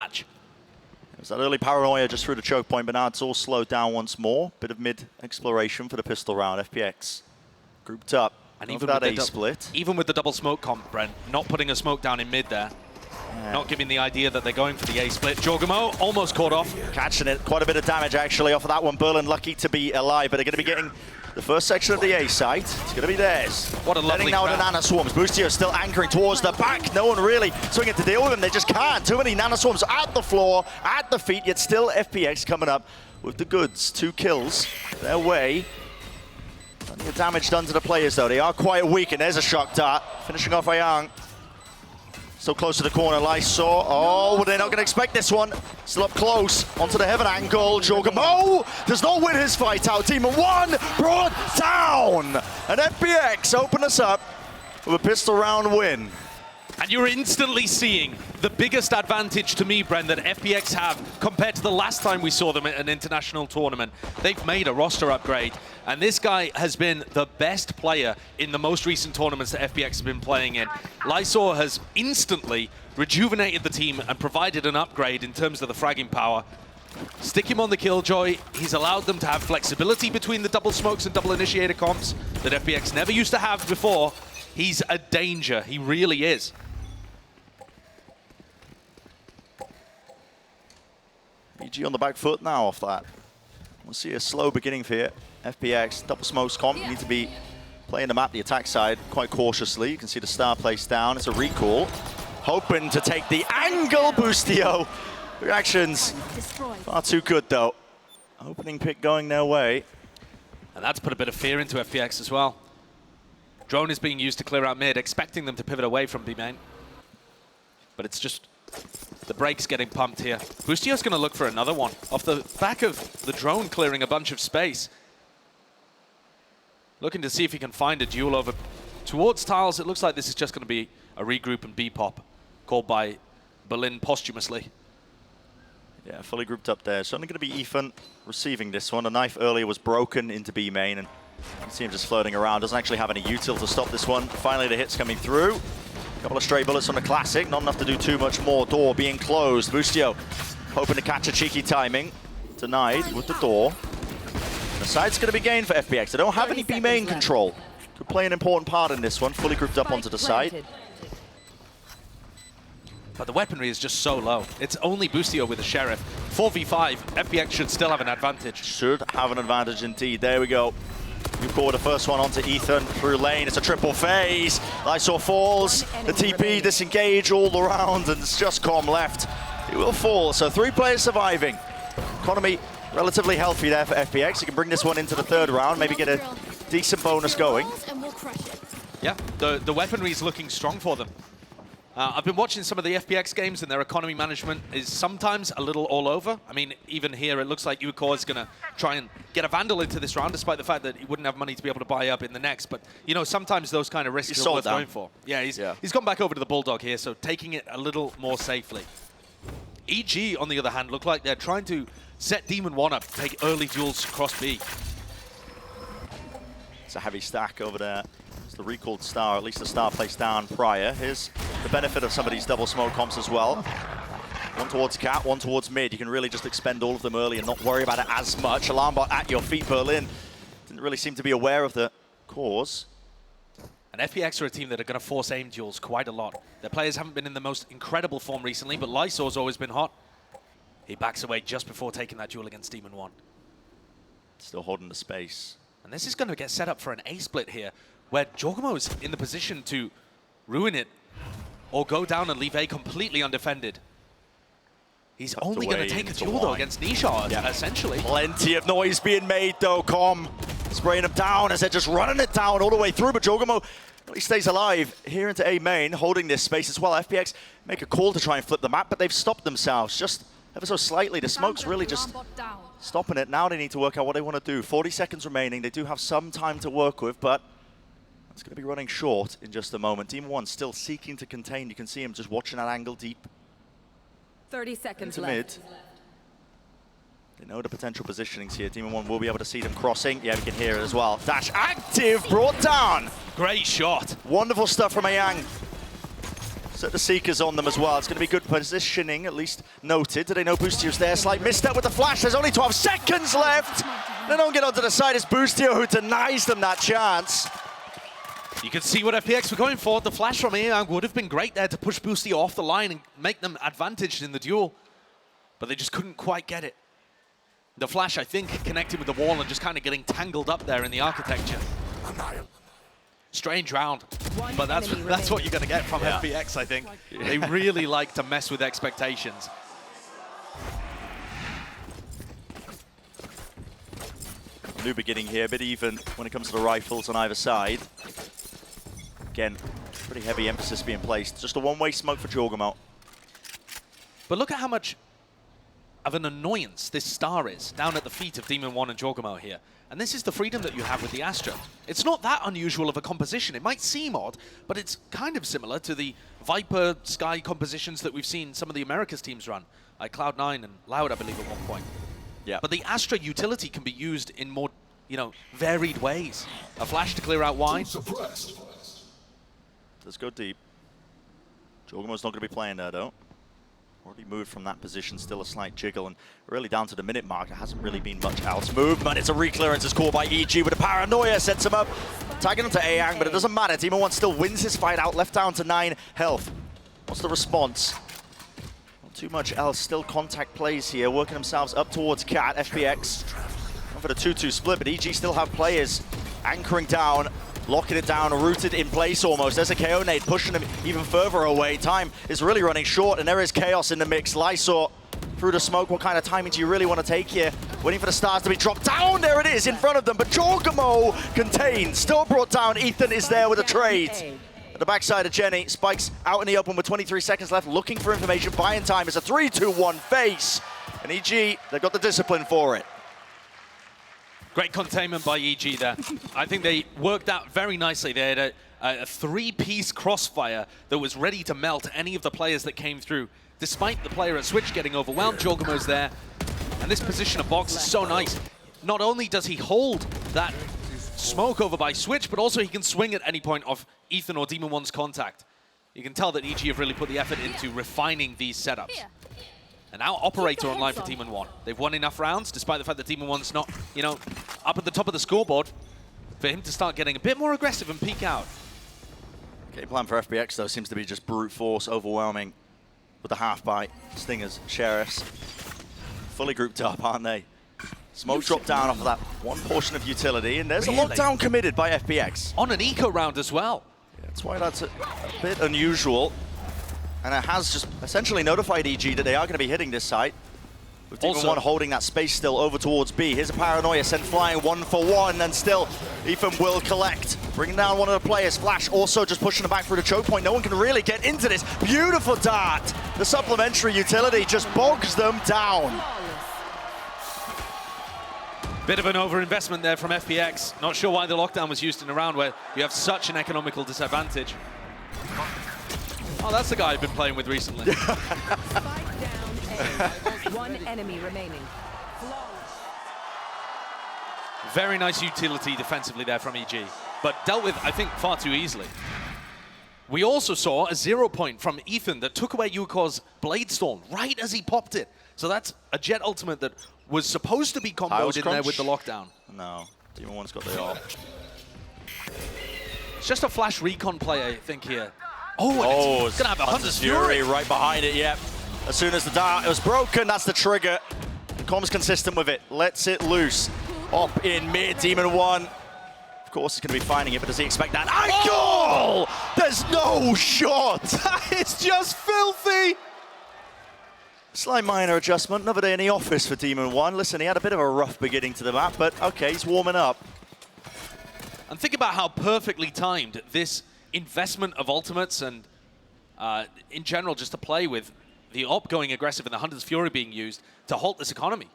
match. There's that early paranoia just through the choke point, but now it's all slowed down once more. Bit of mid-exploration for the pistol round. FPX grouped up. And even that A-split. Even with the double smoke comp, Brent, not putting a smoke down in mid there. Yeah. Not giving the idea that they're going for the A-split. Jorgamo almost caught off. Catching it. Quite a bit of damage, actually, off of that one. Berlin lucky to be alive, but they're going to be getting the first section of the A site. It's going to be theirs. What a lovely now to Nana Swarms. Boostio still anchoring towards the back. No one really swinging to deal with them. They just can't. Too many Nana Swarms at the floor, at the feet, yet still FPX coming up with the goods. 2 kills their way. Plenty of damage done to the players, though. They are quite weak, and there's a shock dart. Finishing off Ayang. Still close to the corner, Lysor. Oh, well, they're not going to expect this one. Still up close, onto the heaven angle. Jorgamo does not win his fight out. Demon 1 brought down. And FPX open us up with a pistol round win. And you're instantly seeing the biggest advantage to me, Brent, that FPX have compared to the last time we saw them at an international tournament. They've made a roster upgrade, and this guy has been the best player in the most recent tournaments that FPX have been playing in. Lysor has instantly rejuvenated the team and provided an upgrade in terms of the fragging power. Stick him on the Killjoy. He's allowed them to have flexibility between the double smokes and double initiator comps that FPX never used to have before. He's a danger. He really is. BG on the back foot now off that. We'll see a slow beginning for here. FPX, double smokes comp, need to be playing the map, the attack side, quite cautiously. You can see the star placed down. It's a recall. Hoping to take the angle, Boostio. Reactions far too good, though. Opening pick going their way. And that's put a bit of fear into FPX as well. Drone is being used to clear out mid, expecting them to pivot away from B main. But it's just the brakes getting pumped here. Boostio's going to look for another one off the back of the drone clearing a bunch of space. Looking to see if he can find a duel over towards tiles. It looks like this is just going to be a regroup and B-pop called by Berlin posthumously. Yeah, fully grouped up there. So only going to be Ethan receiving this one. A knife earlier was broken into B main, and you can see him just floating around. Doesn't actually have any util to stop this one. Finally, the hits coming through. A couple of stray bullets on the classic, not enough to do too much more. Door being closed. Boostio hoping to catch a cheeky timing. Denied with the door. The side's going to be gained for FPX. They don't have any B main control. Could play an important part in this one. Fully grouped up onto the side. But the weaponry is just so low. It's only Boostio with a Sheriff. 4v5, FPX should still have an advantage. Should have an advantage indeed. There we go. You call the first one onto Ethan through lane. It's a triple phase. Lysor falls. The TP disengage all around, and it's just Calm left. He will fall. So 3 players surviving. Economy relatively healthy there for FPX. You can bring this one into the 3rd round, maybe get a decent bonus going. Yeah, the weaponry is looking strong for them. I've been watching some of the FPX games, and their economy management is sometimes a little all over. I mean, even here, it looks like Ucore is going to try and get a Vandal into this round, despite the fact that he wouldn't have money to be able to buy up in the next. But, you know, sometimes those kind of risks are worth going for. Yeah, he's gone back over to the Bulldog here, so taking it a little more safely. EG, on the other hand, look like they're trying to set Demon 1 up, take early duels across B. It's a heavy stack over there. It's the recalled star, at least the star placed down prior. Here's the benefit of some of these double smoke comps as well. One towards Cat, one towards mid. You can really just expend all of them early and not worry about it as much. Alarm bot at your feet, Berlin. Didn't really seem to be aware of the cause. And FPX are a team that are going to force aim duels quite a lot. Their players haven't been in the most incredible form recently, but Lysor's always been hot. He backs away just before taking that duel against Demon 1. Still holding the space. And this is going to get set up for an A-split here, where Jorgamo is in the position to ruin it or go down and leave A completely undefended. He's only going to take a duel, though, against Nishar, essentially. Plenty of noise being made, though. Com spraying him down as they're just running it down all the way through, but Jorgamo he stays alive here into A main, holding this space as well. FPX make a call to try and flip the map, but they've stopped themselves just ever so slightly. The smoke's really just stopping it. Now they need to work out what they want to do. 40 seconds remaining. They do have some time to work with, but it's going to be running short in just a moment. Demon 1 still seeking to contain. You can see him just watching that angle deep. 30 seconds into left. Mid. They know the potential positionings here. Demon 1 will be able to see them crossing. Yeah, we can hear it as well. Dash active, brought down. Great shot. Wonderful stuff from Ayang. Set the Seekers on them as well. It's going to be good positioning, at least noted. Do they know Boostio's there? Slight misstep with the flash. There's only 12 seconds left. They don't get onto the side. It's Boostio who denies them that chance. You can see what FPX were going for. The flash from Aang would have been great there to push Boostio off the line and make them advantaged in the duel. But they just couldn't quite get it. The flash, I think, connected with the wall and just kind of getting tangled up there in the architecture. Strange round, but that's what you're going to get from FPX, I think. They really like to mess with expectations. New beginning here, a bit even when it comes to the rifles on either side. Again, pretty heavy emphasis being placed. Just a one-way smoke for Jorgemont. But look at how much of an annoyance this star is down at the feet of Demon 1 and Jorgemont here. And this is the freedom that you have with the Astra. It's not that unusual of a composition. It might seem odd, but it's kind of similar to the Viper Sky compositions that we've seen some of the Americas teams run, like Cloud9 and Loud, I believe, at one point. Yeah. But the Astra utility can be used in more, varied ways. A flash to clear out wide. Let's go deep. Jorgemont's not going to be playing there, though. Already moved from that position, still a slight jiggle, and really down to the minute mark, there hasn't really been much else movement. It's a reclearance, it's called by EG with a paranoia, sets him up, tagging onto Aang, but it doesn't matter. Demon 1 still wins his fight out, left down to 9 health. What's the response? Not too much else, still contact plays here, working themselves up towards Cat. FPX going for the 2-2 split, but EG still have players anchoring down, locking it down, rooted in place almost. There's a KO nade pushing him even further away. Time is really running short, and there is chaos in the mix. Lysor through the smoke. What kind of timing do you really want to take here? Waiting for the stars to be dropped down. There it is in front of them, but Jorgemont contained. Still brought down. Ethan is there with a trade. At the backside of Jenny, Spike's out in the open with 23 seconds left, looking for information, buying time. It's a 3-2-1 face. And EG, they've got the discipline for it. Great containment by EG there. I think they worked out very nicely. They had a three-piece crossfire that was ready to melt any of the players that came through. Despite the player at Switch getting overwhelmed, Jorgemont's there. And this position of box is so nice. Not only does he hold that smoke over by Switch, but also he can swing at any point of Ethan or Demon 1's contact. You can tell that EG have really put the effort into refining these setups. And now Operator online for Demon 1. They've won enough rounds, despite the fact that Demon 1's not, up at the top of the scoreboard, for him to start getting a bit more aggressive and peek out. Game plan for FPX, though, seems to be just brute force, overwhelming with the half-bite. Stingers, Sheriffs, fully grouped up, aren't they? Smoke dropped down off of that one portion of utility, and there's a lockdown committed by FPX. On an eco round as well. Yeah, that's why that's a bit unusual. And it has just essentially notified EG that they are going to be hitting this site. With Demon 1 holding that space still over towards B. Here's a paranoia sent flying 1-for-1, and still Ethan will collect. Bringing down one of the players. Flash also just pushing them back through the choke point. No one can really get into this. Beautiful dart. The supplementary utility just bogs them down. Bit of an overinvestment there from FPX. Not sure why the lockdown was used in a round where you have such an economical disadvantage. Oh, that's the guy I've been playing with recently. Spike down A. One enemy remaining. Very nice utility defensively there from EG, but dealt with, I think, far too easily. We also saw a 0 point from Ethan that took away Yukor's Blade Storm right as he popped it. So that's a Jet ultimate that was supposed to be comboed in there with the lockdown. No, Demon 1's got the ult. It's just a flash recon play, I think, here. Oh, it's gonna have a Hunter's Fury right behind it, yep. As soon as the dart was broken, that's the trigger. Com's consistent with it, lets it loose. Up in mid, Demon 1. Of course he's gonna be finding it, but does he expect that? Goal! There's no shot! That is just filthy! Slight minor adjustment, another day in the office for Demon 1. Listen, he had a bit of a rough beginning to the map, but okay, he's warming up. And think about how perfectly timed this investment of ultimates and in general just to play with the op going aggressive and the Hunter's Fury being used to halt this economy.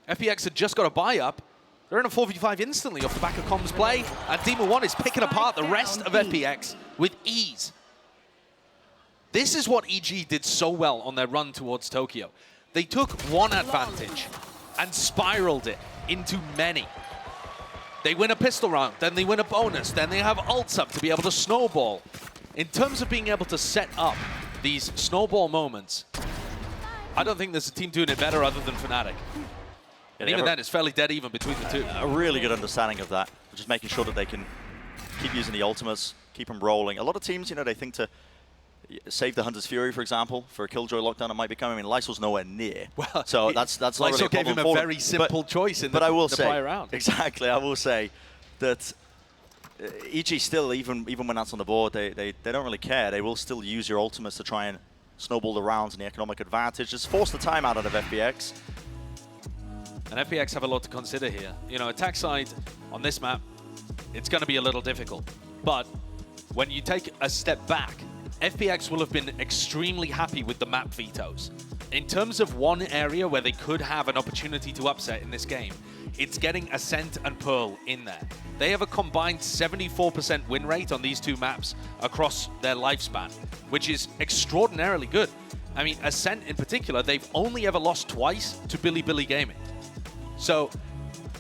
FPX had just got a buy up. They're in a 4v5 instantly off the back of Com's play, and Demon 1 is picking apart the rest of FPX with ease. This is what EG did so well on their run towards Tokyo. They took one advantage and spiraled it into many. They win a pistol round, then they win a bonus, then they have ults up to be able to snowball. in terms of being able to set up these snowball moments, I don't think there's a team doing it better other than Fnatic. And even then, it's fairly dead even between the two. A really good understanding of that. Just making sure that they can keep using the ultimates, keep them rolling. A lot of teams, you know, they think to save the Hunter's Fury, for example, for a Killjoy lockdown. It might be coming. I mean, Lysol's nowhere near. Well, so that's not really a Lysol gave him a very simple choice in the prior round. Exactly, I will say that EG still, even when that's on the board, they don't really care. They will still use your ultimates to try and snowball the rounds and the economic advantage. Just force the time out of FPX. And FPX have a lot to consider here. You know, attack side on this map, it's going to be a little difficult. But when you take a step back, FPX will have been extremely happy with the map vetoes. In terms of one area where they could have an opportunity to upset in this game, it's getting Ascent and Pearl in there. They have a combined 74% win rate on these two maps across their lifespan, which is extraordinarily good. I mean, Ascent in particular, they've only ever lost twice to Billy Gaming. So,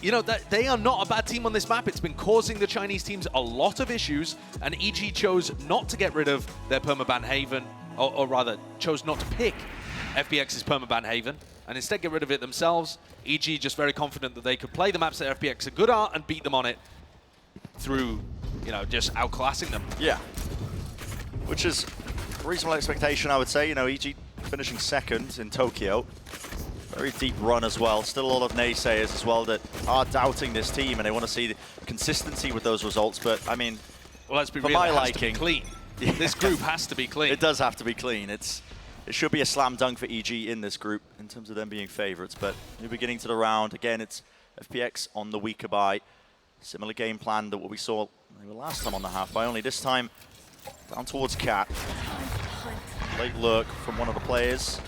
you know, they are not a bad team on this map. It's been causing the Chinese teams a lot of issues, and EG chose not to get rid of their permaban Haven, or rather, chose not to pick FPX's permaban Haven, and instead get rid of it themselves. EG just very confident that they could play the maps that FPX are good at and beat them on it through, you know, just outclassing them. Yeah, which is a reasonable expectation, I would say. You know, EG finishing second in Tokyo. Very deep run as well. Still a lot of naysayers as well that are doubting this team, and they want to see the consistency with those results. But I mean, well, let's be for real, my it has liking, to be clean. Yeah. This group has to be clean. It does have to be clean. It should be a slam dunk for EG in this group in terms of them being favorites. But new beginning to the round. Again, it's FPX on the weaker buy. Similar game plan to what we saw last time on the half buy, only this time down towards Cat. Late lurk from one of the players.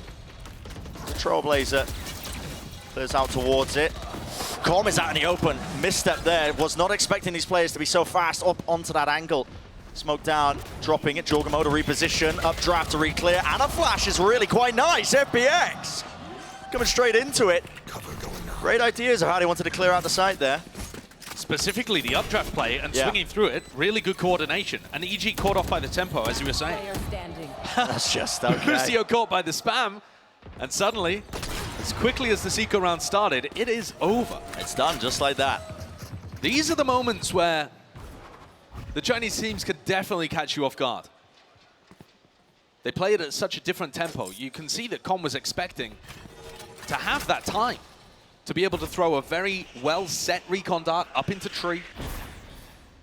The Trailblazer clears out towards it. Corm is out in the open. Misstep there. Was not expecting these players to be so fast up onto that angle. Smoke down, dropping it. Jorgamo to reposition. Updraft to re-clear. And a flash is really quite nice. FPX coming straight into it. Great ideas of how they wanted to clear out the site there. Specifically the updraft play and swinging through it. Really good coordination. And EG caught off by the tempo, as you were saying. That's just okay. Crucio caught by the spam. And suddenly, as quickly as the Eco round started, it is over. It's done just like that. These are the moments where the Chinese teams could definitely catch you off guard. They play it at such a different tempo. You can see that Con was expecting to have that time to be able to throw a very well-set recon dart up into tree,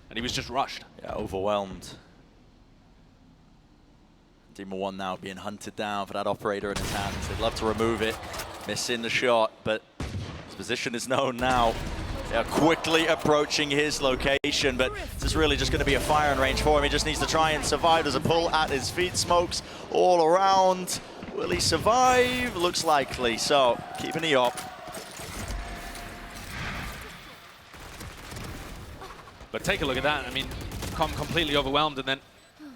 and he was just rushed. Yeah, overwhelmed. Demon 1 now being hunted down for that operator in his hands. They'd love to remove it, missing the shot, but his position is known now. They are quickly approaching his location, but this is really just going to be a firing range for him. He just needs to try and survive. There's a pull at his feet, smokes all around. Will he survive? Looks likely, so keeping the op. But take a look at that. I mean, Com completely overwhelmed, and then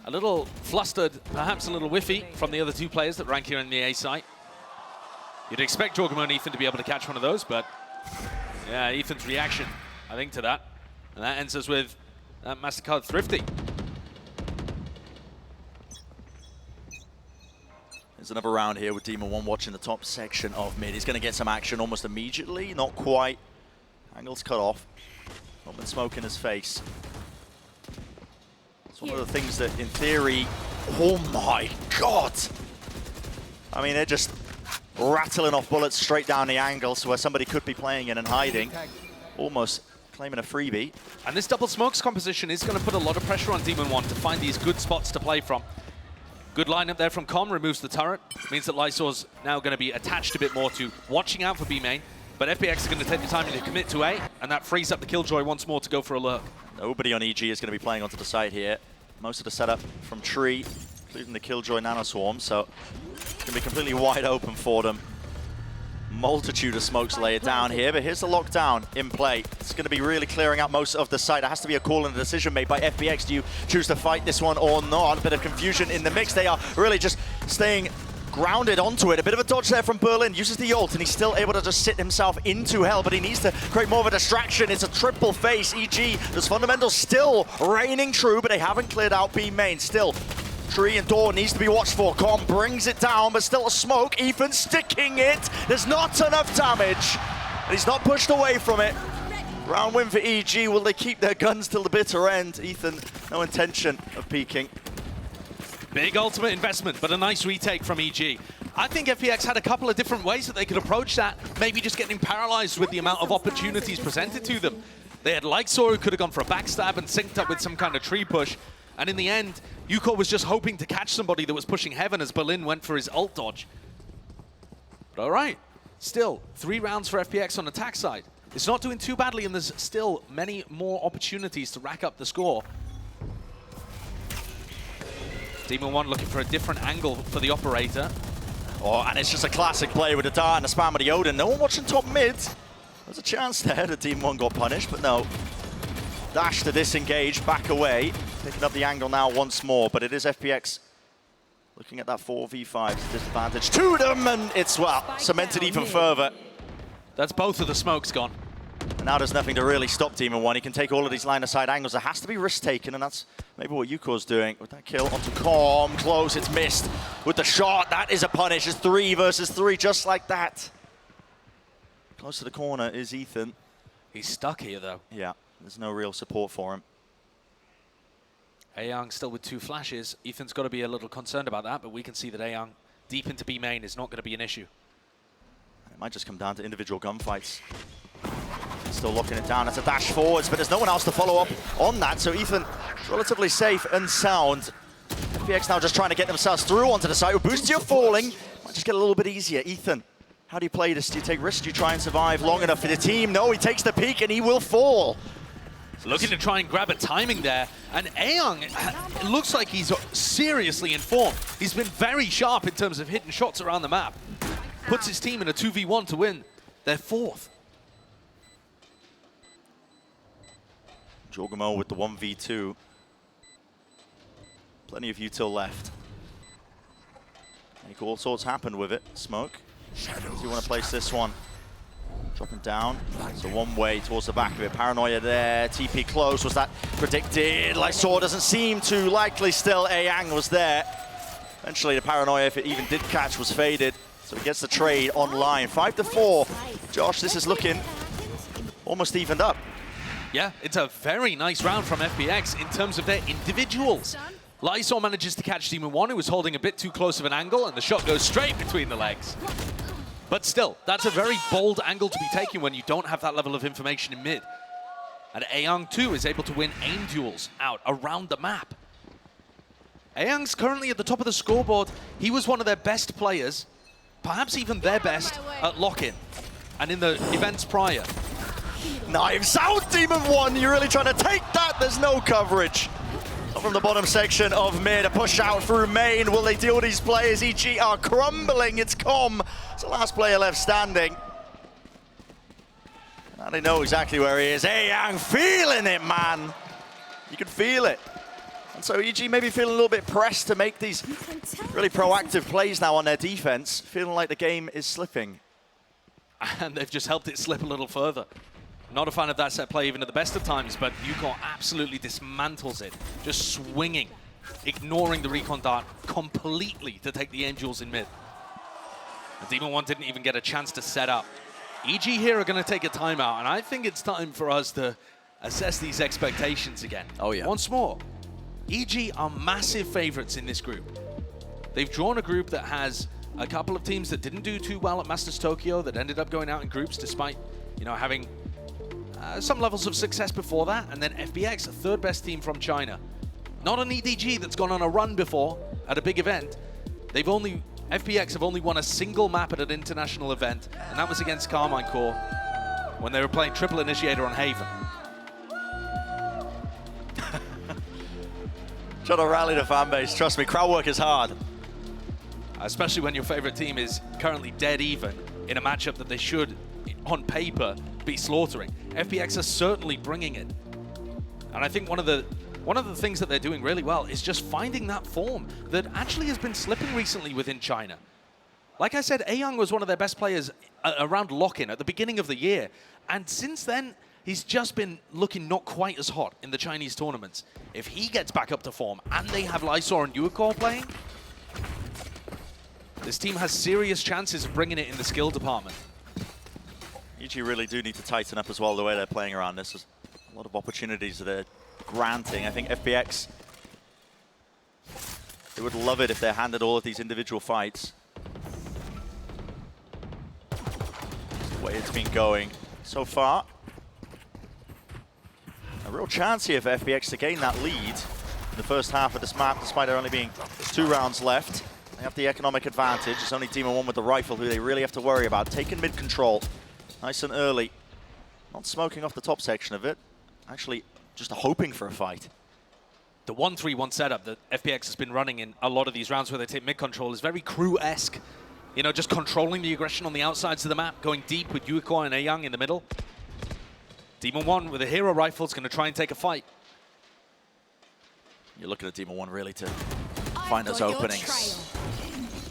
a little flustered, perhaps a little whiffy from the other two players that rank here in the A site. You'd expect Jorgamo and Ethan to be able to catch one of those, but yeah, Ethan's reaction, I think, to that. And that ends us with that MasterCard Thrifty. There's another round here with Demon 1 watching the top section of mid. He's going to get some action almost immediately. Not quite. Angle's cut off. Not been smoke in his face. It's one of the things that, in theory, oh my god! I mean, they're just rattling off bullets straight down the angle, so where somebody could be playing in and hiding, almost claiming a freebie. And this double smokes composition is going to put a lot of pressure on Demon 1 to find these good spots to play from. Good lineup there from Com, removes the turret. Means that Lysol's now going to be attached a bit more to watching out for B main. But FPX is going to take the time to commit to A, and that frees up the Killjoy once more to go for a lurk. Nobody on EG is going to be playing onto the side here. Most of the setup from Tree, including the Killjoy Nanoswarm, so it's going to be completely wide open for them. Multitude of smokes laid down here, but here's the lockdown in play. It's going to be really clearing out most of the site. There has to be a call and a decision made by FPX. Do you choose to fight this one or not? A bit of confusion in the mix. They are really just staying grounded onto it. A bit of a dodge there from Berlin. Uses the ult, and he's still able to just sit himself into hell, but he needs to create more of a distraction. It's a triple face. EG, those fundamentals still reigning true, but they haven't cleared out B main. Still, tree and door needs to be watched for. Com brings it down, but still a smoke. Ethan sticking it. There's not enough damage, and he's not pushed away from it. Round win for EG. Will they keep their guns till the bitter end? Ethan, no intention of peeking. Big ultimate investment, but a nice retake from EG. I think FPX had a couple of different ways that they could approach that. Maybe just getting paralyzed with the amount of opportunities presented to them. They had Lightsaw, who could have gone for a backstab and synced up with some kind of tree push. And in the end, Yuko was just hoping to catch somebody that was pushing heaven as Berlin went for his ult dodge. But all right, still 3 rounds for FPX on attack side. It's not doing too badly, and there's still many more opportunities to rack up the score. Demon 1 looking for a different angle for the operator. Oh, and it's just a classic play with the dart and a spam of the Odin. No one watching top mid. There's a chance there that Demon 1 got punished, but no. Dash to disengage, back away. Picking up the angle now once more, but it is FPX looking at that 4v5 disadvantage to them, and it's, well, cemented even further. That's both of the smokes gone. And now there's nothing to really stop Demon 1. He can take all of these line-of-sight angles. There has to be risk taken, and that's maybe what Yuko's doing. With that kill onto Com, close, it's missed. With the shot, that is a punish. It's 3 versus 3, just like that. Close to the corner is Ethan. He's stuck here, though. Yeah, there's no real support for him. Ayoung still with 2 flashes. Ethan's got to be a little concerned about that, but we can see that Ayoung deep into B main is not going to be an issue. It might just come down to individual gunfights. Still locking it down. That's a dash forwards, but there's no one else to follow up on that, so Ethan is relatively safe and sound. FPX now just trying to get themselves through onto the site. Ubustia falling. Might just get a little bit easier. Ethan, how do you play this? Do you take risks? Do you try and survive long enough for the team? No, he takes the peek and he will fall. Looking to try and grab a timing there, and Ayoung, it looks like he's seriously in form. He's been very sharp in terms of hitting shots around the map. Puts his team in a 2v1 to win their 4th. Jorgamo with the 1v2. Plenty of util left. Make all sorts happen with it. Smoke. Do you want to place this one? Dropping down. So one way towards the back of it. Paranoia there. TP close. Was that predicted? Lightsaw doesn't seem too likely still. Ayoung was there. Eventually the Paranoia, if it even did catch, was faded. So he gets the trade online. 5-4. Josh, this is looking almost evened up. Yeah, it's a very nice round from FPX in terms of their individuals. Lightsaw manages to catch Demon 1, who was holding a bit too close of an angle, and the shot goes straight between the legs. But still, that's a very bold angle to be taken when you don't have that level of information in mid. And Ayoung, too, is able to win aim duels out around the map. Ayoung's currently at the top of the scoreboard. He was one of their best players, perhaps even their best at lock-in and in the events prior. Knives out, Demon 1. You're really trying to take that. There's no coverage. From the bottom section of mid, a push out through main. Will they deal with these players? EG are crumbling. It's Com. It's the last player left standing. Now they know exactly where he is. Ayoung feeling it, man. You can feel it. And so EG maybe feeling a little bit pressed to make these really proactive plays now on their defense, feeling like the game is slipping. And they've just helped it slip a little further. Not a fan of that set play even at the best of times, but Yuko absolutely dismantles it, just swinging, ignoring the recon dart completely to take the aim duels in mid. And Demon 1 didn't even get a chance to set up. EG here are going to take a timeout, and I think it's time for us to assess these expectations again. Oh yeah. Once more, EG are massive favorites in this group. They've drawn a group that has a couple of teams that didn't do too well at Masters Tokyo, that ended up going out in groups despite, you know, having some levels of success before that, and then FPX, the 3rd best team from China. Not an EDG that's gone on a run before at a big event. FPX have only won a single map at an international event, and that was against Carmine Core when they were playing Triple Initiator on Haven. Trying to rally the fan base. Trust me, crowd work is hard. Especially when your favorite team is currently dead even in a matchup that they should, on paper, be slaughtering. FPX are certainly bringing it. And I think one of the things that they're doing really well is just finding that form that actually has been slipping recently within China. Like I said, Ayoung was one of their best players around lock-in at the beginning of the year. And since then, he's just been looking not quite as hot in the Chinese tournaments. If he gets back up to form and they have Lysor and Yuikor playing, this team has serious chances of bringing it in the skill department. EG really do need to tighten up as well the way they're playing around this. There's a lot of opportunities that they're granting. I think FPX, they would love it if they handed all of these individual fights. That's the way it's been going so far. A real chance here for FPX to gain that lead in the first half of this map, despite there only being 2 rounds left. They have the economic advantage. It's only Demon 1 with the rifle who they really have to worry about. Taking mid control, nice and early. Not smoking off the top section of it. Actually, just hoping for a fight. The 1-3-1 setup that FPX has been running in a lot of these rounds where they take mid control is very crew-esque. You know, just controlling the aggression on the outsides of the map, going deep with Yuikor and Ayoung in the middle. Demon 1 with a hero rifle is going to try and take a fight. You're looking at Demon 1 really to find those openings.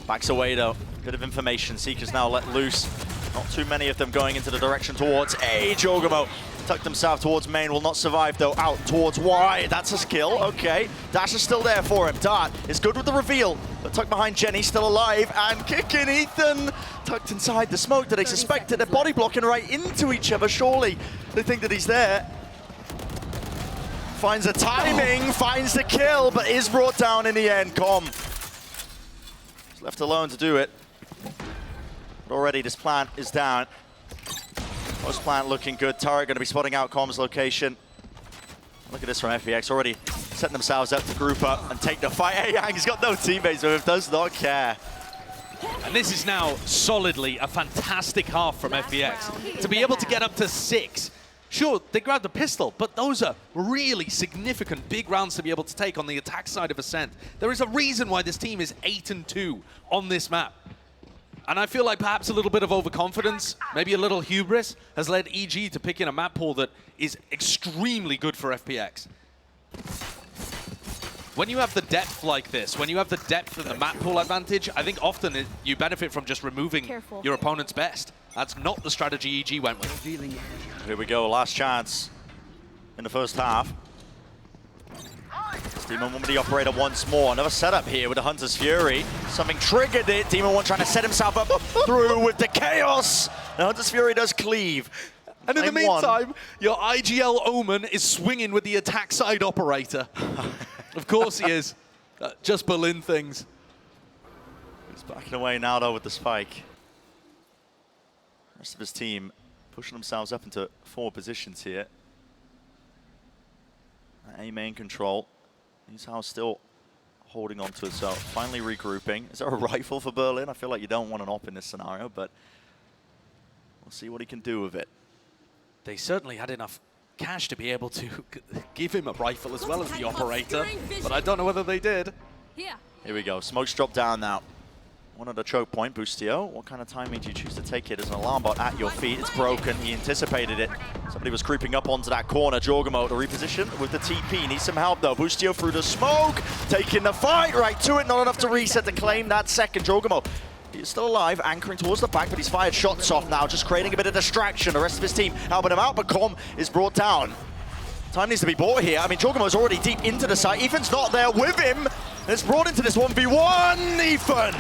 Backs away though. Bit of information. Seekers now let loose. Not too many of them going into the direction towards A. Jorgamo tucked himself towards main. Will not survive though. Out towards Y. That's a skill. Okay. Dash is still there for him. Dart is good with the reveal. But tucked behind Jenny, still alive. And kicking Ethan. Tucked inside the smoke that they suspected. They're body blocking right into each other. Surely they think that he's there. Finds the timing, finds the kill, but is brought down in the end. Com. He's left alone to do it. But already this plant is down. Post plant looking good. Turret going to be spotting out Com's location. Look at this from FPX, already setting themselves up to group up and take the fight. Ayoung, he's got no teammates with him, does not care. And this is now solidly a fantastic half from FPX. To be able to get up to 6. Sure, they grabbed the pistol, but those are really significant big rounds to be able to take on the attack side of Ascent. There is a reason why this team is 8-2 on this map. And I feel like perhaps a little bit of overconfidence, maybe a little hubris, has led EG to pick in a map pool that is extremely good for FPX. When you have the depth like this, when you have the depth and the map pool advantage, I think often you benefit from just removing your opponent's best. That's not the strategy EG went with. Here we go, last chance in the first half. Demon 1 with the operator once more. Another setup here with the Hunter's Fury. Something triggered it. Demon 1 trying to set himself up through with the chaos. The Hunter's Fury does cleave. And in the meantime, your IGL Omen is swinging with the attack side operator. Of course he is. Just Berlin things. He's backing away now though with the spike. The rest of his team pushing themselves up into 4 positions here. A main control. He's still holding on to itself. Finally regrouping. Is there a rifle for Berlin? I feel like you don't want an op in this scenario, but we'll see what he can do with it. They certainly had enough cash to be able to give him a rifle as well as the operator, but I don't know whether they did. Here we go. Smoke's dropped down now. One at a choke point, Boostio. What kind of timing do you choose to take it? There's an alarm bot at your feet. It's broken. He anticipated it. Somebody was creeping up onto that corner. Jorgamo to reposition with the TP. Needs some help though. Boostio through the smoke. Taking the fight right to it. Not enough to reset to claim that second. Jorgamo, he's still alive, anchoring towards the back, but he's fired shots off now, just creating a bit of distraction. The rest of his team helping him out, but Com is brought down. Time needs to be bought here. I mean, Jorgamo's already deep into the site. Ethan's not there with him. It's brought into this 1v1. Ethan!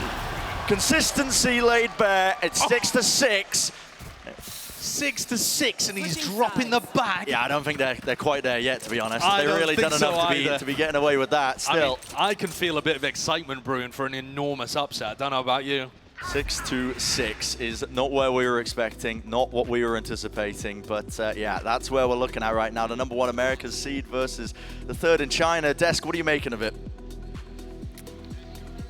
Consistency laid bare. It's 6-6. 6-6, and he's dropping the back. Yeah, I don't think they're quite there yet, to be honest. They've really done enough to be getting away with that still. I mean, I can feel a bit of excitement brewing for an enormous upset. I don't know about you. 6-6 is not where we were expecting, not what we were anticipating, but yeah, that's where we're looking at right now. The #1 America's seed versus the 3rd in China. Desk, what are you making of it?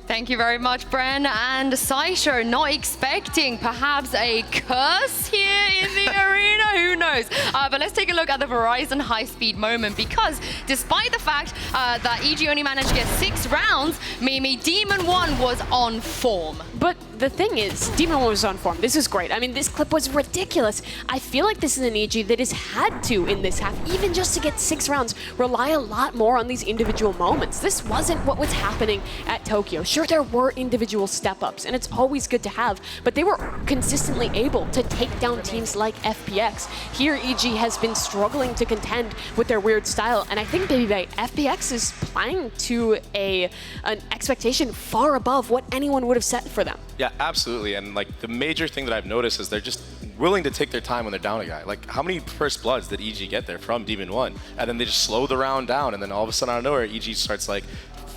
Thank you very much, Bren. And Saisho not expecting perhaps a curse here in the arena. Who knows? But let's take a look at the Verizon high-speed moment, because despite the fact that EG only managed to get 6 rounds, Mimi, Demon 1 was on form. But the thing is, Demon One was on form. This is great. I mean, this clip was ridiculous. I feel like this is an EG that has had to, in this half, even just to get 6 rounds, rely a lot more on these individual moments. This wasn't what was happening at Tokyo. Sure, there were individual step-ups, and it's always good to have, but they were consistently able to take down teams like FPX. Here, EG has been struggling to contend with their weird style, and I think, Baby Bay, FPX is playing to an expectation far above what anyone would have set for them. Yeah, absolutely. And like the major thing that I've noticed is they're just willing to take their time when they're down a guy. Like how many first bloods did EG get there from Demon 1? And then they just slow the round down, and then all of a sudden out of nowhere, EG starts like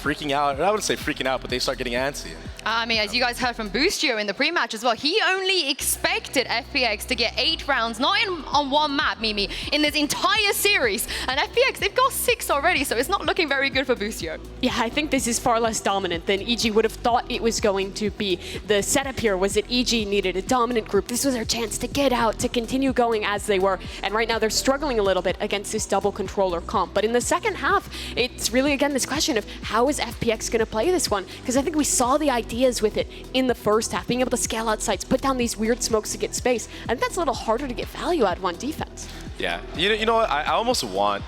freaking out. And I wouldn't say freaking out, but they start getting antsy. I mean, as you guys heard from Boostio in the pre-match as well, he only expected FPX to get 8 rounds, not on one map, Mimi, in this entire series. And FPX, they've got 6 already, so it's not looking very good for Boostio. Yeah, I think this is far less dominant than EG would have thought it was going to be. The setup here was that EG needed a dominant group. This was their chance to get out, to continue going as they were. And right now they're struggling a little bit against this double controller comp. But in the second half, it's really, again, this question of how is FPX going to play this one? Because I think we saw the ideas with it in the first half, being able to scale out sites, put down these weird smokes to get space. I think that's a little harder to get value out of on defense. Yeah, you know what? I almost want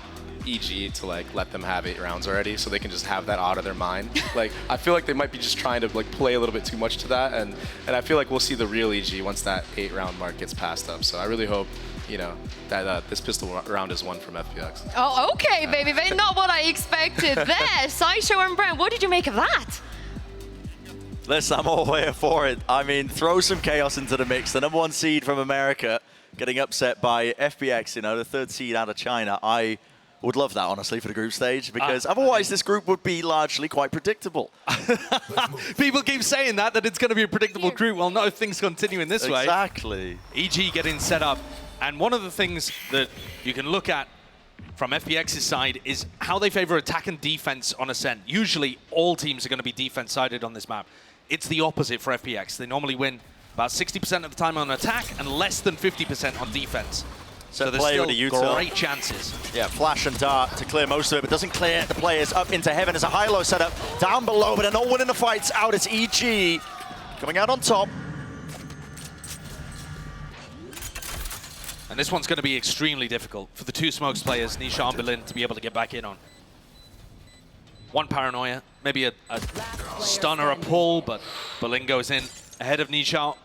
EG to like let them have 8 rounds already, so they can just have that out of their mind. Like I feel like they might be just trying to like play a little bit too much to that, and I feel like we'll see the real EG once that 8-round mark gets passed up. So I really hope, you know, that this pistol round is one from FPX. Oh, okay, baby. Not what I expected there. Saisho and Brent, what did you make of that? Listen, I'm all here for it. I mean, throw some chaos into the mix. The #1 seed from America getting upset by FPX, you know, the 3rd seed out of China. I would love that, honestly, for the group stage, because otherwise this group would be largely quite predictable. People keep saying that it's going to be a predictable group. Well, no, if things continue in this way. Exactly. EG getting set up. And one of the things that you can look at from FPX's side is how they favor attack and defense on Ascent. Usually, all teams are going to be defense-sided on this map. It's the opposite for FPX. They normally win about 60% of the time on attack and less than 50% on defense. So there's still great chances. Yeah, flash and dart to clear most of it, but doesn't clear the players up into heaven. There's a high-low setup down below, but they're not winning the fights out. It's EG coming out on top. And this one's going to be extremely difficult for the 2 smokes players, Nisha and Berlin, to be able to get back in on. One paranoia, maybe a stun or a pull, but Berlin goes in ahead of Nisha,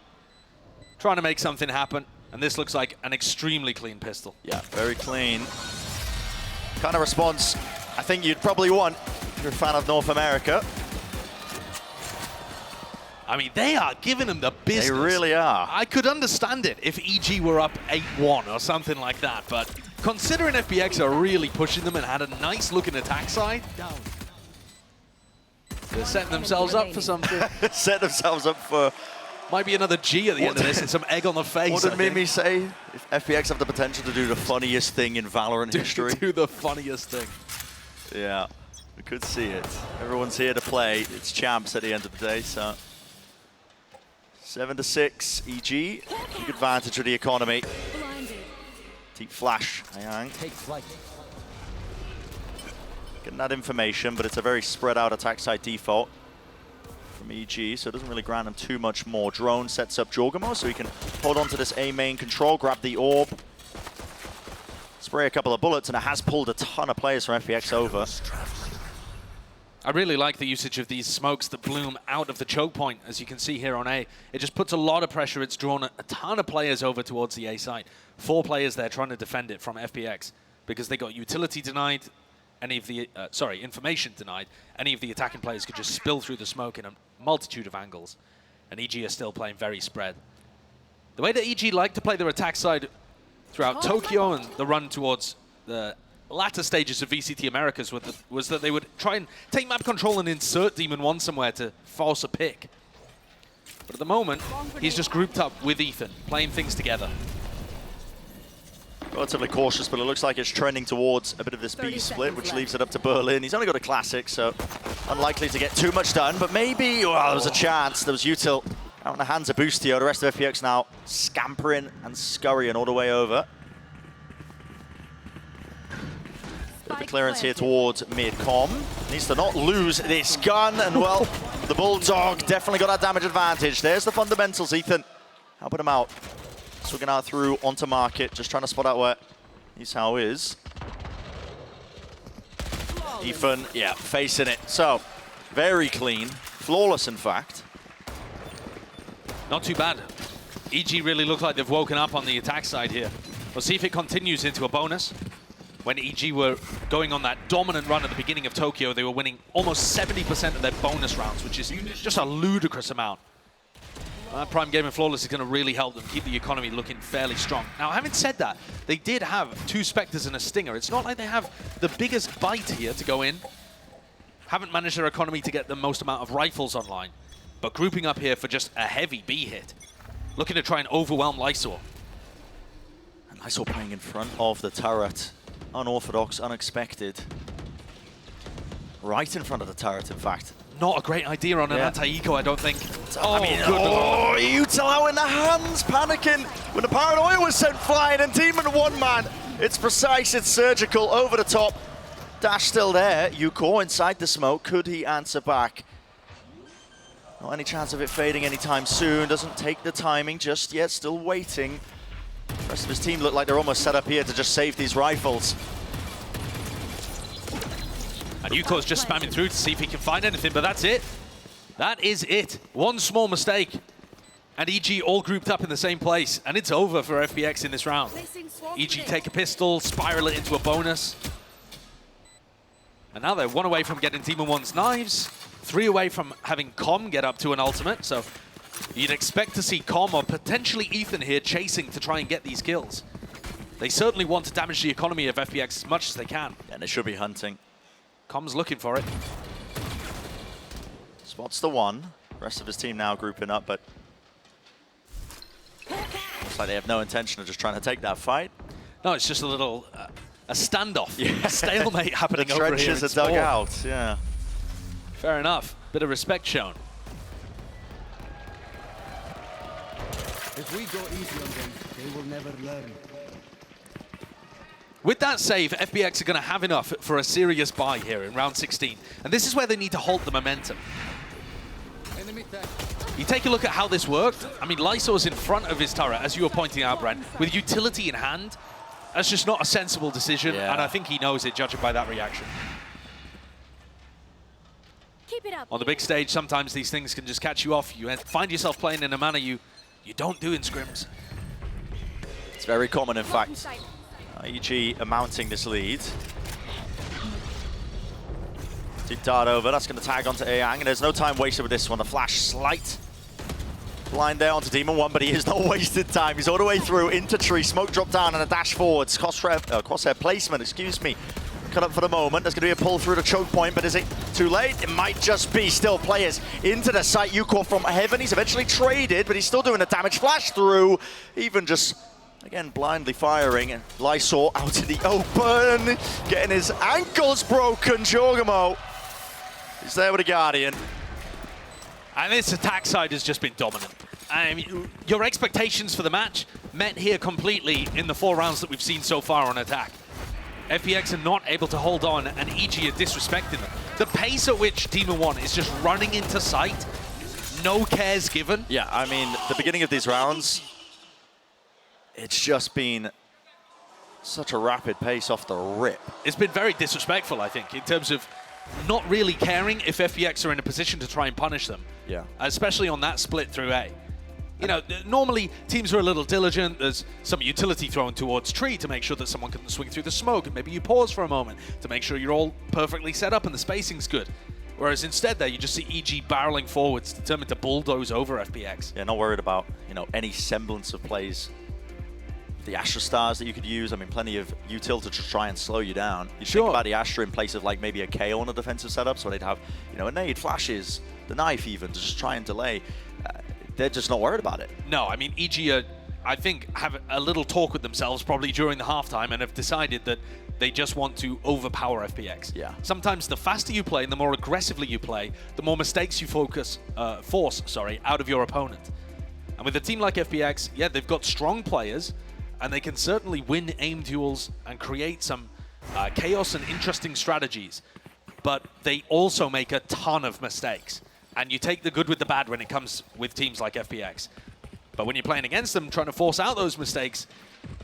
trying to make something happen. And this looks like an extremely clean pistol. Yeah, very clean. Kind of response I think you'd probably want if you're a fan of North America. I mean, they are giving them the business. They really are. I could understand it if EG were up 8-1 or something like that, but considering FPX are really pushing them and had a nice looking attack side, they're setting themselves up for something. Set themselves up for... Might be another G at the end of this and some egg on the face. What did Mimi say? If FPX have the potential to do the funniest thing in Valorant history. Do the funniest thing. Yeah, we could see it. Everyone's here to play. It's champs at the end of the day, so... 7-6, EG. Big advantage of the economy. Deep flash, Ayang. Take flight. Getting that information, but it's a very spread out attack side default from EG, so it doesn't really grant him too much more. Drone sets up Jorgamo, so he can hold on to this A main control, grab the orb, spray a couple of bullets, and it has pulled a ton of players from FPX over. I really like the usage of these smokes that bloom out of the choke point, as you can see here on A. It just puts a lot of pressure. It's drawn a ton of players over towards the A side. 4 players there trying to defend it from FPX because they got utility denied. Any of the, information denied. Any of the attacking players could just spill through the smoke in a multitude of angles. And EG are still playing very spread. The way that EG like to play their attack side throughout Tokyo and the run towards the latter stages of VCT Americas was that they would try and take map control and insert Demon 1 somewhere to force a pick. But at the moment, he's just grouped up with Ethan, playing things together. Relatively cautious, but it looks like it's trending towards a bit of this B split, which leaves it up to Berlin. He's only got a classic, so unlikely to get too much done, but maybe, well, there was a chance. There was util out in the hands of Boostio. The rest of FPX now scampering and scurrying all the way over. Bit of the clearance here towards mid-com. Needs to not lose this gun, and well, The Bulldog definitely got that damage advantage. There's the fundamentals, Ethan. Helping him out. Swinging out through onto Market, just trying to spot out where Isao is. Ethan, yeah, facing it. So, very clean. Flawless, in fact. Not too bad. EG really look like they've woken up on the attack side here. We'll see if it continues into a bonus. When EG were going on that dominant run at the beginning of Tokyo, they were winning almost 70% of their bonus rounds, which is just a ludicrous amount. Prime Game and Flawless is going to really help them keep the economy looking fairly strong. Now, having said that, they did have 2 Spectres and a Stinger. It's not like they have the biggest bite here to go in. Haven't managed their economy to get the most amount of rifles online, but grouping up here for just a heavy B hit. Looking to try and overwhelm Lysor. And Lysor playing in front of the turret. Unorthodox, unexpected. Right in front of the turret, in fact. Not a great idea on an anti-eco, I don't think. I mean, Util out in the hands, panicking when the Paranoia was sent flying, and Demon one man. It's precise, it's surgical, over the top. Dash still there. Yuko inside the smoke. Could he answer back? Not any chance of it fading anytime soon. Doesn't take the timing just yet. Still waiting. The rest of his team look like they're almost set up here to just save these rifles. And Yuko's just spamming through to see if he can find anything, but that's it. That is it. One small mistake. And EG all grouped up in the same place. And it's over for FPX in this round. EG take a pistol, spiral it into a bonus. And now they're 1 away from getting Demon 1's knives, 3 away from having Com get up to an ultimate. So you'd expect to see Com or potentially Ethan here chasing to try and get these kills. They certainly want to damage the economy of FPX as much as they can. And they should be hunting. Com's looking for it. Spots the one. Rest of his team now grouping up, but looks like they have no intention of just trying to take that fight. No, it's just a little a standoff, a stalemate happening over here. Trenches are dug out, yeah. Fair enough. Bit of respect shown. If we go easy on them, they will never learn. With that save, FPX are going to have enough for a serious buy here in round 16. And this is where they need to halt the momentum. You take a look at how this worked. I mean, Lysor's in front of his turret, as you were pointing out, Brent, with utility in hand. That's just not a sensible decision, and I think he knows it, judging by that reaction. Keep it up. On the big stage, sometimes these things can just catch you off. You find yourself playing in a manner you don't do in scrims. It's very common, in fact. EG are mounting this lead. Deep dart over, that's going to tag onto Ayang, and there's no time wasted with this one. The flash slight. Blind there onto Demon 1, but he has not wasted time. He's all the way through into tree, smoke drop down and a dash forwards. Crosshair placement, excuse me. Cut up for the moment. There's going to be a pull through the choke point, but is it too late? It might just be. Still players into the site. Yuko from heaven. He's eventually traded, but he's still doing the damage. Flash through. Even just, again, blindly firing. And Lysor out in the open. Getting his ankles broken. Jorgamo. He's there with a Guardian. And this attack side has just been dominant. I mean, your expectations for the match met here completely in the 4 rounds that we've seen so far on attack. FPX are not able to hold on, and EG are disrespecting them. The pace at which Demon 1 is just running into sight, no cares given. Yeah, I mean, the beginning of these rounds, it's just been such a rapid pace off the rip. It's been very disrespectful, I think, in terms of not really caring if FPX are in a position to try and punish them. Yeah. Especially on that split through A. You know, normally teams are a little diligent. There's some utility thrown towards tree to make sure that someone can swing through the smoke, and maybe you pause for a moment to make sure you're all perfectly set up and the spacing's good. Whereas instead there, you just see EG barreling forwards, determined to bulldoze over FPX. Yeah, not worried about, you know, any semblance of plays. The Astra Stars that you could use, I mean, plenty of util to try and slow you down. You think about the Astra in place of like maybe a KO on a defensive setup, so they'd have, you know, a nade, flashes, the knife even, to just try and delay. They're just not worried about it. No, I mean, EG, I think, have a little talk with themselves probably during the halftime and have decided that they just want to overpower FPX. Yeah. Sometimes the faster you play and the more aggressively you play, the more mistakes you force out of your opponent. And with a team like FPX, yeah, they've got strong players, and they can certainly win aim duels and create some chaos and interesting strategies. But they also make a ton of mistakes. And you take the good with the bad when it comes with teams like FPX. But when you're playing against them, trying to force out those mistakes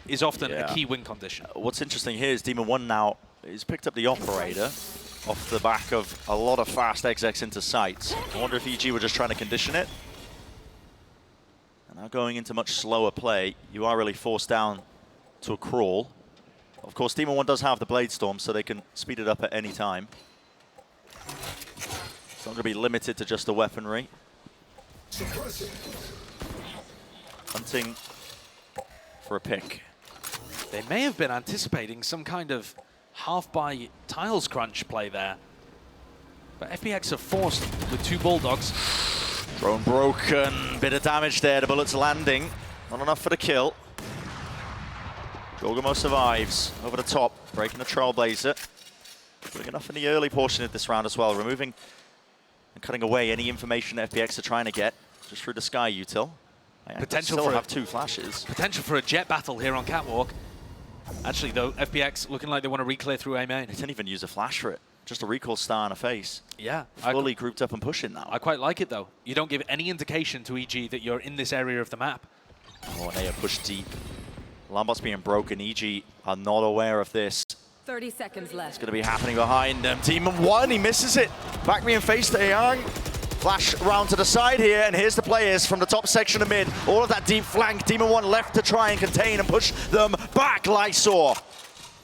is often a key win condition. What's interesting here is Demon 1 now has picked up the operator off the back of a lot of fast XX into sights. I wonder if EG were just trying to condition it. And now going into much slower play, you are really forced down to a crawl. Of course, Demon 1 does have the Blade Storm, so they can speed it up at any time. It's not going to be limited to just the weaponry. Hunting for a pick. They may have been anticipating some kind of half-buy tiles crunch play there. But FPX are forced with 2 Bulldogs. Drone broken, bit of damage there, the bullets landing. Not enough for the kill. Jorgamo survives over the top, breaking the Trailblazer. Doing enough in the early portion of this round as well, removing and cutting away any information FPX are trying to get just through the sky util. Potential still for have 2 flashes. Potential for a jet battle here on Catwalk. Actually, though, FPX looking like they want to re-clear through A main. They didn't even use a flash for it. Just a recall star in a face. Yeah. Fully grouped up and pushing now. I quite like it, though. You don't give any indication to EG that you're in this area of the map. Oh, and they are pushed deep. Lambot's being broken. EG are not aware of this. 30 seconds left. It's going to be happening behind them. Demon 1, he misses it. Back me in face to Young. Flash round to the side here, and here's the players from the top section of mid. All of that deep flank. Demon 1 left to try and contain and push them back. Lysor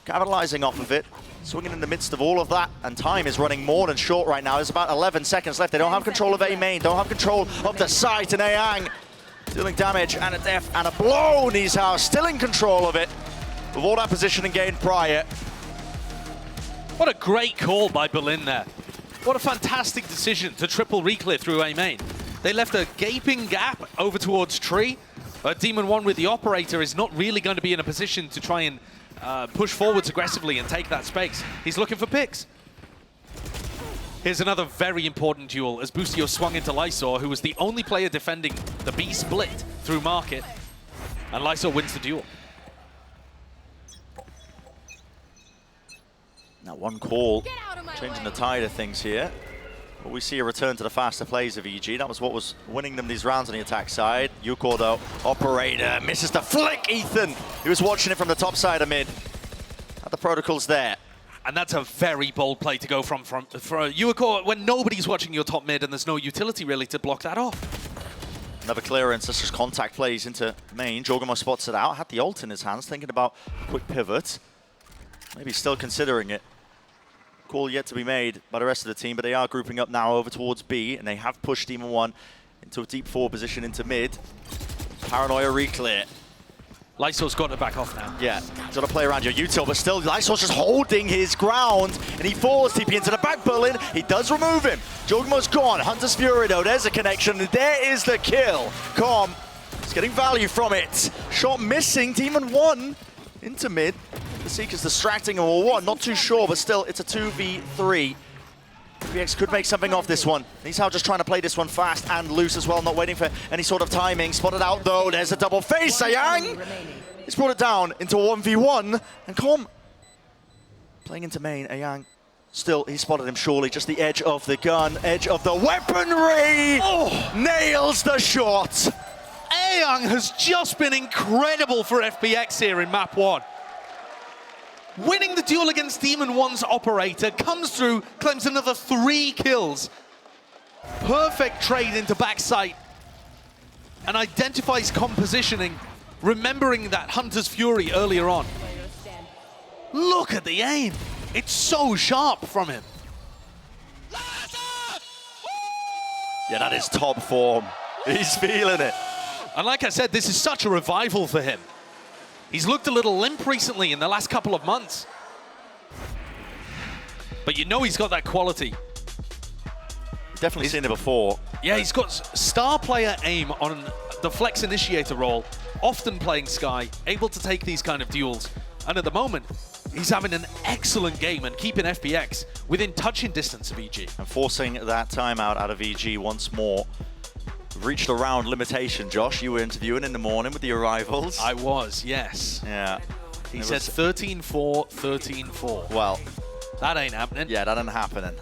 capitalizing off of it. Swinging in the midst of all of that, and time is running more than short right now. There's about 11 seconds left. They don't have control of A main, don't have control of the site, and Ayang dealing damage and a death and a blow. Nizhao still in control of it with all that positioning gained prior. What a great call by Berlin there. What a fantastic decision to triple re-clear through A main. They left a gaping gap over towards Tree, but Demon 1 with the operator is not really going to be in a position to try and push forwards aggressively and take that space. He's looking for picks. Here's another very important duel as Boostio swung into Lysor, who was the only player defending the B split through Market, and Lysor wins the duel. Now one call, changing the tide of things here. But we see a return to the faster plays of EG. That was what was winning them these rounds on the attack side. Yuko though, operator, misses the flick, Ethan. He was watching it from the top side of mid. Had the protocols there. And that's a very bold play to go for Yuko when nobody's watching your top mid and there's no utility really to block that off. Another clearance, that's just contact plays into main. Jorgamo spots it out, had the ult in his hands, thinking about a quick pivot. Maybe still considering it. Call yet to be made by the rest of the team, but they are grouping up now over towards B, and they have pushed Demon 1 into a deep forward position into mid. Paranoia re-clear. Lysor's got to back off now. Yeah, got to play around your util, but still Lysor's just holding his ground, and he falls TP into the back. Berlin, he does remove him. Jorgamo's gone. Hunter's Fury though, there's a connection, and there is the kill. Com is getting value from it. Shot missing, Demon 1 into mid. The Seeker's distracting him, or what? Not too sure, but still, it's a 2v3. FPX could make something off this one. Nizhao just trying to play this one fast and loose as well, not waiting for any sort of timing. Spotted out though, there's a double face, Ayang! He's brought it down into a 1v1, and Com playing into main, Ayang. Still, he spotted him surely, just the edge of the gun, edge of the weaponry! Oh! Nails the shot! Ayang has just been incredible for FPX here in map 1. Winning the duel against Demon 1's operator, comes through, claims another 3 kills. Perfect trade into backside, and identifies compositioning, remembering that Hunter's Fury earlier on. Look at the aim. It's so sharp from him. Yeah, that is top form. He's feeling it. And like I said, this is such a revival for him. He's looked a little limp recently in the last couple of months. But you know he's got that quality. Definitely seen it before. Yeah, he's got star player aim on the Flex Initiator role, often playing Sky, able to take these kind of duels. And at the moment, he's having an excellent game and keeping FPX within touching distance of EG. And forcing that timeout out of EG once more. We've reached the round limitation, Josh. You were interviewing in the morning with the arrivals. I was, yes. Yeah. He said 13-4, 13-4. Well, that ain't happening. yeah, that ain't happening.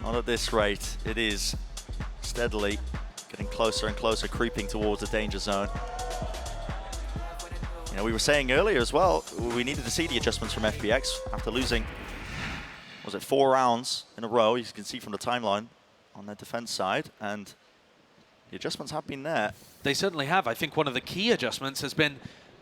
Not at this rate. It is steadily getting closer and closer, creeping towards the danger zone. You know, we were saying earlier as well, we needed to see the adjustments from FPX after losing, was it 4 rounds in a row? You can see from the timeline on their defense side, and the adjustments have been there. They certainly have. I think one of the key adjustments has been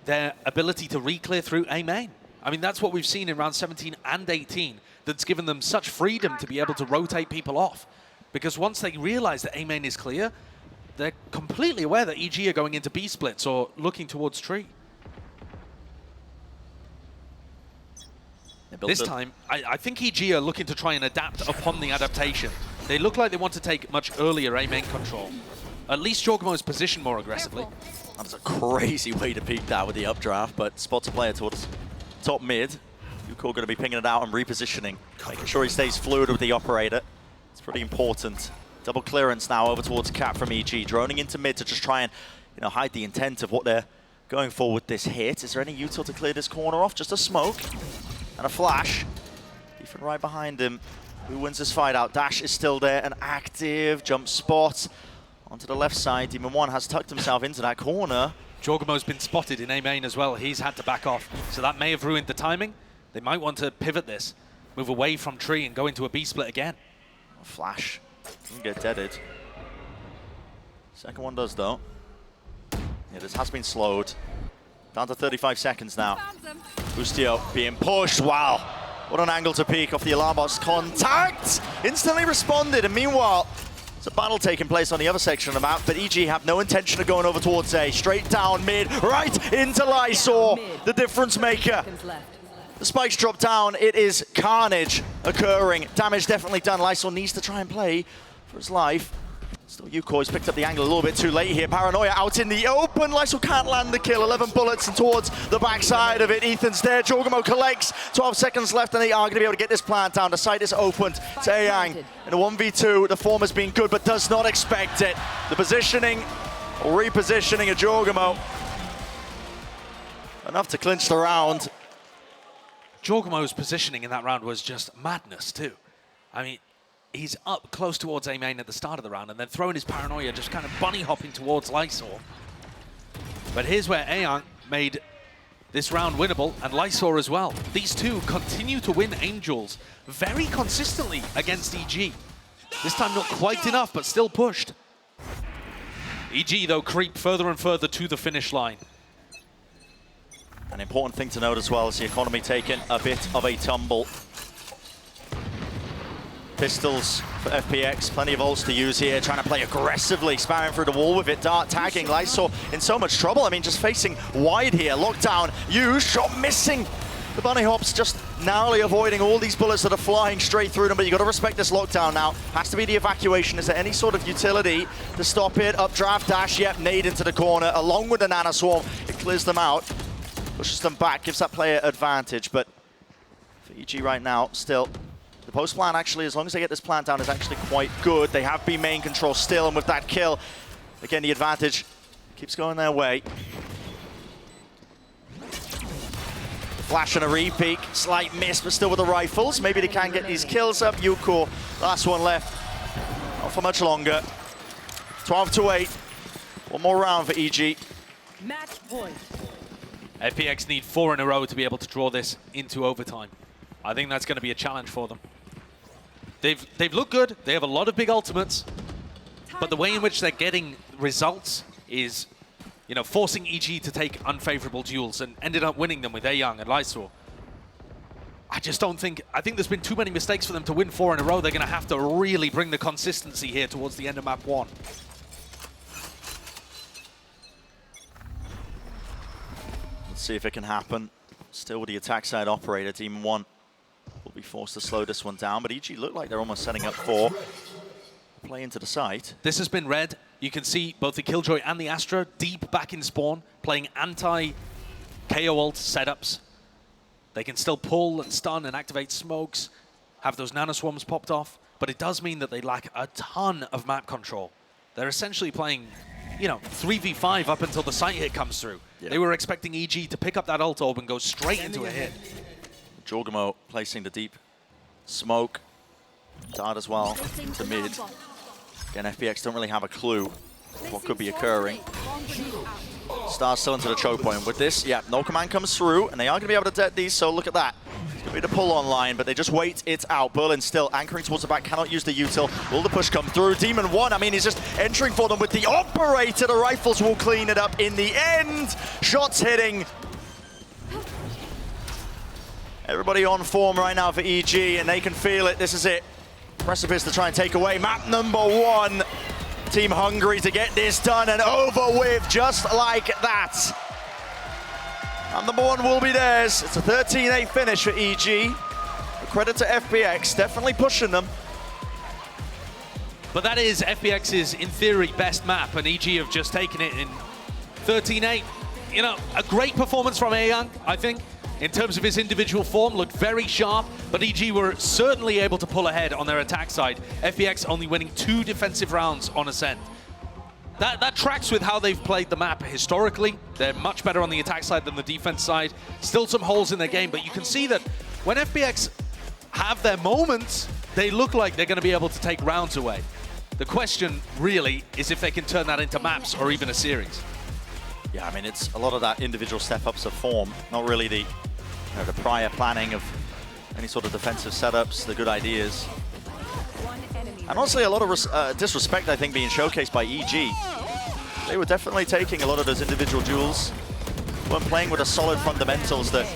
their ability to re-clear through A main. I mean, that's what we've seen in round 17 and 18 that's given them such freedom to be able to rotate people off. Because once they realize that A main is clear, they're completely aware that EG are going into B splits or looking towards tree. This time, I think EG are looking to try and adapt upon the adaptation. They look like they want to take much earlier A main control. At least Jorgamo's positioned more aggressively. That's a crazy way to peek that with the updraft, but spots a player towards top mid. Yuko going to be pinging it out and repositioning, making sure he stays fluid with the operator. It's pretty important. Double clearance now over towards Cap from EG, droning into mid to just try and, you know, hide the intent of what they're going for with this hit. Is there any util to clear this corner off? Just a smoke and a flash. Ethan right behind him. Who wins this fight out? Dash is still there, an active jump spot onto the left side. Demon One has tucked himself into that corner. Jorgamo's been spotted in A main as well. He's had to back off. So that may have ruined the timing. They might want to pivot this, move away from tree and go into a B split again. A flash. Doesn't get deaded. Second one does though. Yeah, this has been slowed. Down to 35 seconds now. Bustio being pushed. Wow. What an angle to peek off the alarm box. Contact! Instantly responded, and meanwhile, there's a battle taking place on the other section of the map, but EG have no intention of going over towards A. Straight down mid, right into Lysor, the difference maker. The spikes drop down. It is carnage occurring. Damage definitely done. Lysor needs to try and play for his life. Still Yuko has picked up the angle a little bit too late here. Paranoia out in the open. Lysor can't land the kill. 11 bullets and towards the backside of it. Ethan's there. Jorgamo collects. 12 seconds left and they are going to be able to get this plant down. The site is opened. Taeyang in a 1v2. The form has been good but does not expect it. The positioning or repositioning of Jorgamo. Enough to clinch the round. Jorgamo's positioning in that round was just madness too. I mean, he's up close towards A main at the start of the round and then throwing his paranoia, just kind of bunny hopping towards Lysor. But here's where Aang made this round winnable, and Lysor as well. These two continue to win Angels very consistently against EG. This time not quite enough, but still pushed. EG though creep further and further to the finish line. An important thing to note as well is the economy taking a bit of a tumble. Pistols for FPX, plenty of ults to use here, trying to play aggressively, sparring through the wall with it, dart tagging. Lysor in so much trouble. I mean, just facing wide here. Lockdown, shot missing. The bunny hops just narrowly avoiding all these bullets that are flying straight through them, but you got to respect this lockdown now. Has to be the evacuation. Is there any sort of utility to stop it? Updraft dash, yep, nade into the corner, along with the Nana Swarm. It clears them out. Pushes them back, gives that player advantage, but for EG right now, still, the post plan actually, as long as they get this plant down, is actually quite good. They have been main control still, and with that kill, again, the advantage keeps going their way. Flash and a re-peek, slight miss, but still with the rifles. Maybe they can get these kills up. Yuko, last one left, not for much longer. 12-8, one more round for EG. Match point. FPX need 4 in a row to be able to draw this into overtime. I think that's going to be a challenge for them. They've looked good. They have a lot of big ultimates, but the way in which they're getting results is, you know, forcing EG to take unfavorable duels and ended up winning them with Ayoung and Lysor. I just don't think, I think there's been too many mistakes for them to win 4 in a row. They're going to have to really bring the consistency here towards the end of map 1. Let's see if it can happen. Still with the attack side operator, Demon One will be forced to slow this one down, but EG look like they're almost setting up for play into the site. This has been red. You can see both the Killjoy and the Astra deep back in spawn, playing anti-KO ult setups. They can still pull and stun and activate smokes, have those nanoswarms popped off, but it does mean that they lack a ton of map control. They're essentially playing, you know, 3v5 up until the site hit comes through. Yeah. They were expecting EG to pick up that ult orb and go straight into a hit. Jorgamo placing the deep smoke. Dart as well to mid. Again, FPX don't really have a clue what could be occurring. Star's still into the choke point. With this, yeah, no command comes through, and they are going to be able to dead these, so look at that. It's going to be the pull online, but they just wait it out. Berlin still anchoring towards the back, cannot use the util. Will the push come through? Demon 1, I mean, he's just entering for them with the operator. The rifles will clean it up in the end. Shots hitting. Everybody on form right now for EG, and they can feel it. This is it. Precipice to try and take away map number 1. Team hungry to get this done and over with just like that. And number 1 will be theirs. It's a 13-8 finish for EG. A credit to FPX, definitely pushing them. But that is FPX's, in theory, best map, and EG have just taken it in 13-8. You know, a great performance from Ayoung, I think. In terms of his individual form, looked very sharp, but EG were certainly able to pull ahead on their attack side. FPX only winning 2 defensive rounds on Ascent. That tracks with how they've played the map historically. They're much better on the attack side than the defense side. Still some holes in their game, but you can see that when FPX have their moments, they look like they're going to be able to take rounds away. The question really is if they can turn that into maps or even a series. Yeah, I mean, it's a lot of that individual step-ups of form, not really the the prior planning of any sort of defensive setups, the good ideas. And honestly, a lot of disrespect, I think, being showcased by EG. They were definitely taking a lot of those individual duels, weren't playing with the solid fundamentals that